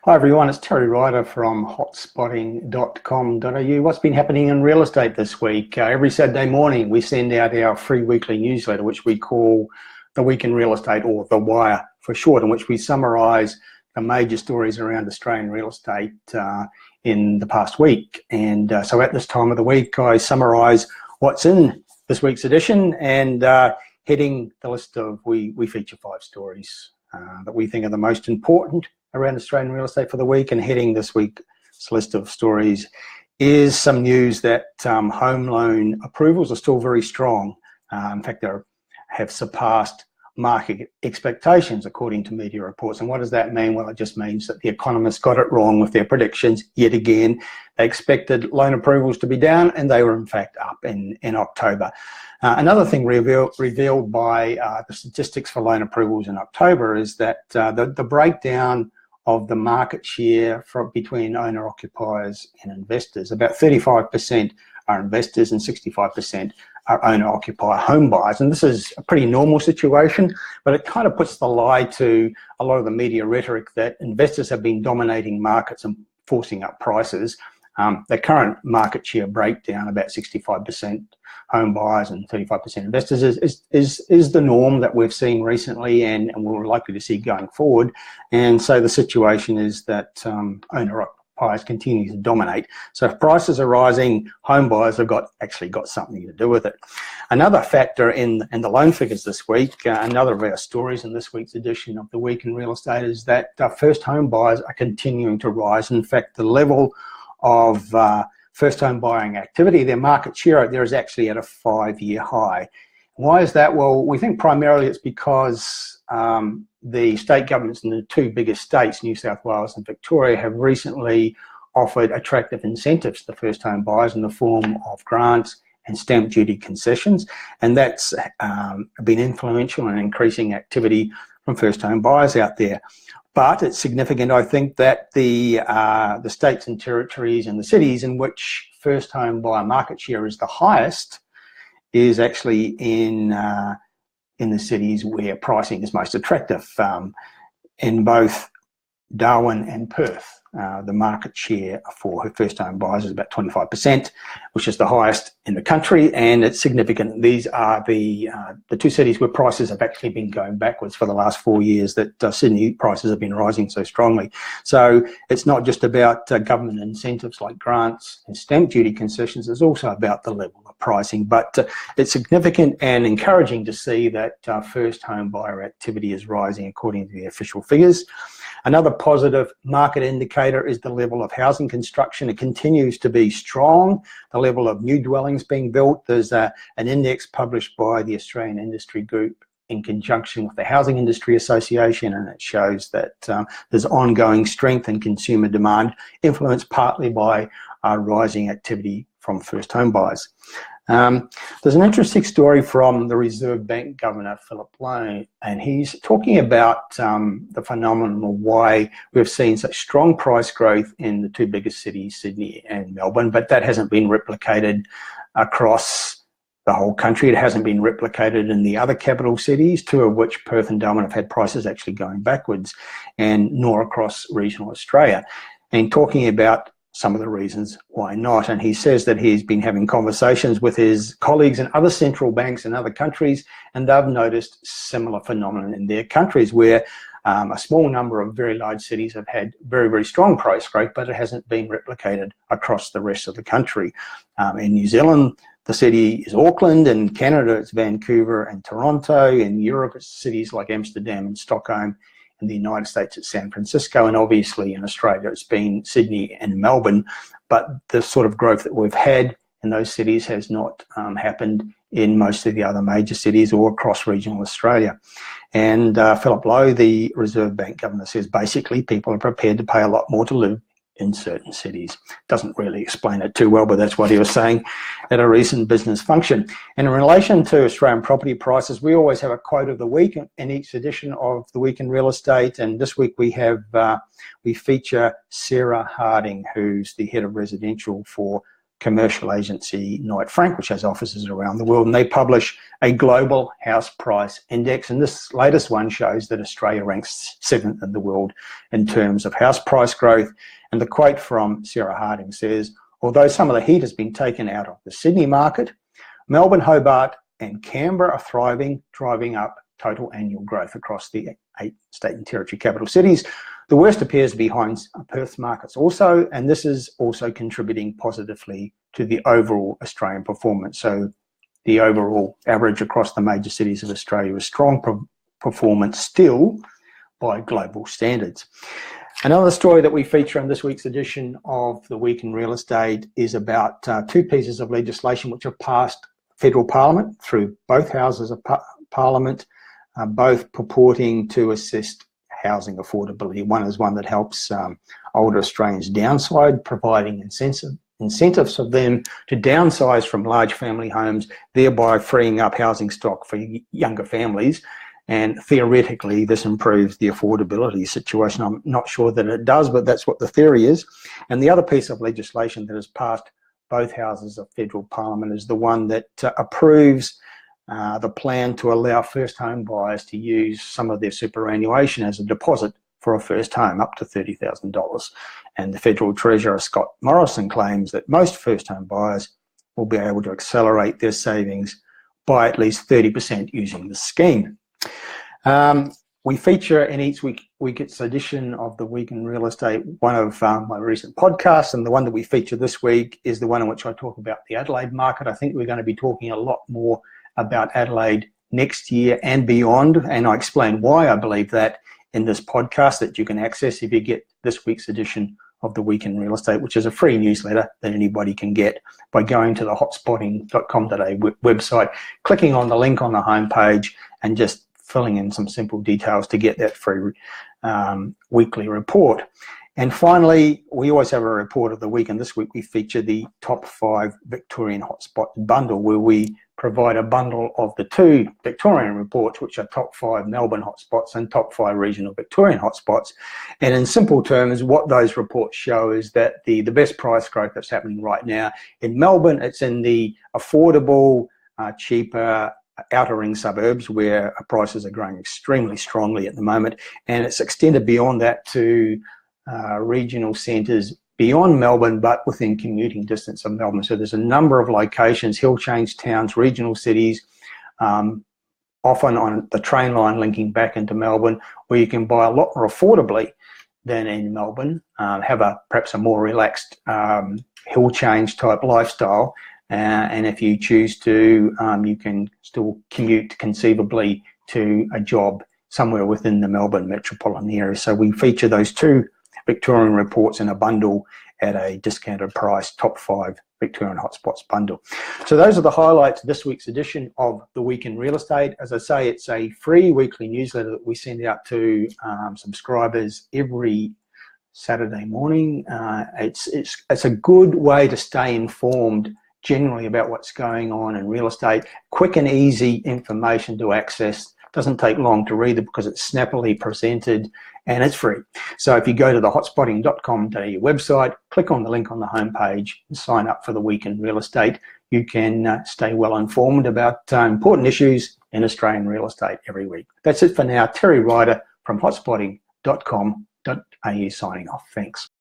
Hi everyone, it's Terry Ryder from hotspotting.com.au. What's been happening in real estate this week? Every Saturday morning we send out our free weekly newsletter, which we call The Week in Real Estate, or The Wire for short, in which we summarise the major stories around Australian real estate in the past week. And so at this time of the week I summarise what's in this week's edition, and heading the list of, we feature 5 stories that we think are the most important around Australian real estate for the week. And heading this week's list of stories is some news that home loan approvals are still very strong. In fact, they have surpassed market expectations according to media reports. And what does that mean? Well, it just means that the economists got it wrong with their predictions yet again. They expected loan approvals to be down, and they were in fact up in October. Another thing revealed by the statistics for loan approvals in October is that the breakdown of the market share between owner-occupiers and investors, about 35% are investors and 65% are owner-occupier home buyers. And this is a pretty normal situation, but it kind of puts the lie to a lot of the media rhetoric that investors have been dominating markets and forcing up prices. The current market share breakdown, about 65% home buyers and 35% investors, is the norm that we've seen recently and we're likely to see going forward. And so the situation is that owner-occupiers continue to dominate. So if prices are rising, home buyers have actually got something to do with it. Another factor in the loan figures this week, another of our stories in this week's edition of The Week in Real Estate, is that first home buyers are continuing to rise. In fact, the level of first home buying activity, their market share out there is actually at a 5-year high. Why is that? Well, we think primarily it's because the state governments in the 2 biggest states, New South Wales and Victoria, have recently offered attractive incentives to first home buyers in the form of grants and stamp duty concessions, and that's been influential in increasing activity from first home buyers out there. But it's significant, I think, that the states and territories and the cities in which first home buyer market share is the highest is actually in the cities where pricing is most attractive. In both Darwin and Perth, the market share for first home buyers is about 25%, which is the highest in the country, and it's significant. These are the 2 cities where prices have actually been going backwards for the last 4 years, that Sydney prices have been rising so strongly. So it's not just about government incentives like grants and stamp duty concessions, it's also about the level of pricing. But it's significant and encouraging to see that first home buyer activity is rising according to the official figures. Another positive market indicator is the level of housing construction. It continues to be strong. The level of new dwellings being built. There's an index published by the Australian Industry Group in conjunction with the Housing Industry Association, and it shows that there's ongoing strength in consumer demand, influenced partly by rising activity from first home buyers. There's an interesting story from the Reserve Bank Governor, Philip Lowe, and he's talking about the phenomenon of why we've seen such strong price growth in the 2 biggest cities, Sydney and Melbourne, but that hasn't been replicated across the whole country. It hasn't been replicated in the other capital cities, 2 of which, Perth and Darwin, have had prices actually going backwards, and nor across regional Australia. And talking about some of the reasons why not. And he says that he's been having conversations with his colleagues in other central banks in other countries, and they've noticed similar phenomenon in their countries where a small number of very large cities have had very, very strong price growth, but it hasn't been replicated across the rest of the country. In New Zealand, the city is Auckland. In Canada, it's Vancouver and Toronto. In Europe, it's cities like Amsterdam and Stockholm. In the United States, it's San Francisco, and obviously in Australia, it's been Sydney and Melbourne. But the sort of growth that we've had in those cities has not happened in most of the other major cities or across regional Australia. And Philip Lowe, the Reserve Bank Governor, says basically people are prepared to pay a lot more to live in certain cities. Doesn't really explain it too well, but that's what he was saying at a recent business function. And in relation to Australian property prices, we always have a quote of the week in each edition of The Week in Real Estate, and this week we feature Sarah Harding, who's the head of residential for commercial agency Knight Frank, which has offices around the world, and they publish a global house price index. And this latest one shows that Australia ranks 7th in the world in terms of house price growth. And the quote from Sarah Harding says, although some of the heat has been taken out of the Sydney market, Melbourne, Hobart and Canberra are thriving, driving up total annual growth across the 8 state and territory capital cities. The worst appears to be behind Perth's markets also, and this is also contributing positively to the overall Australian performance. So the overall average across the major cities of Australia is strong performance still by global standards. Another story that we feature in this week's edition of The Week in Real Estate is about 2 pieces of legislation which have passed federal parliament through both houses of parliament, both purporting to assist housing affordability. One is one that helps older Australians downsize, providing incentives for them to downsize from large family homes, thereby freeing up housing stock for younger families. And theoretically, this improves the affordability situation. I'm not sure that it does, but that's what the theory is. And the other piece of legislation that has passed both houses of federal parliament is the one that approves the plan to allow first home buyers to use some of their superannuation as a deposit for a first home, up to $30,000. And the Federal Treasurer, Scott Morrison, claims that most first home buyers will be able to accelerate their savings by at least 30% using the scheme. We feature in each week's edition of The Week in Real Estate one of my recent podcasts, and the one that we feature this week is the one in which I talk about the Adelaide market. I think we're going to be talking a lot more about Adelaide next year and beyond, and I explain why I believe that in this podcast that you can access if you get this week's edition of The Week in Real Estate, which is a free newsletter that anybody can get by going to the hotspotting.com.au website, clicking on the link on the homepage and just filling in some simple details to get that free weekly report. And finally, we always have a report of the week, and this week we feature the top 5 Victorian hotspot bundle, where we provide a bundle of the 2 Victorian reports, which are top 5 Melbourne hotspots and top 5 regional Victorian hotspots. And in simple terms, what those reports show is that the best price growth that's happening right now in Melbourne, it's in the affordable, cheaper, outer ring suburbs where prices are growing extremely strongly at the moment, and it's extended beyond that to regional centres beyond Melbourne but within commuting distance of Melbourne. So there's a number of locations, hill change towns, regional cities, often on the train line linking back into Melbourne, where you can buy a lot more affordably than in Melbourne, have perhaps a more relaxed hill change type lifestyle. And if you choose to, you can still commute conceivably to a job somewhere within the Melbourne metropolitan area. So we feature those 2 Victorian reports in a bundle at a discounted price, top 5 Victorian hotspots bundle. So those are the highlights of this week's edition of The Week in Real Estate. As I say, it's a free weekly newsletter that we send out to subscribers every Saturday morning. It's a good way to stay informed generally about what's going on in real estate. Quick and easy information to access. Doesn't take long to read it because it's snappily presented and it's free. So if you go to the hotspotting.com.au website, click on the link on the homepage and sign up for The Week in Real Estate, you can stay well informed about important issues in Australian real estate every week. That's it for now. Terry Ryder from hotspotting.com.au signing off. Thanks.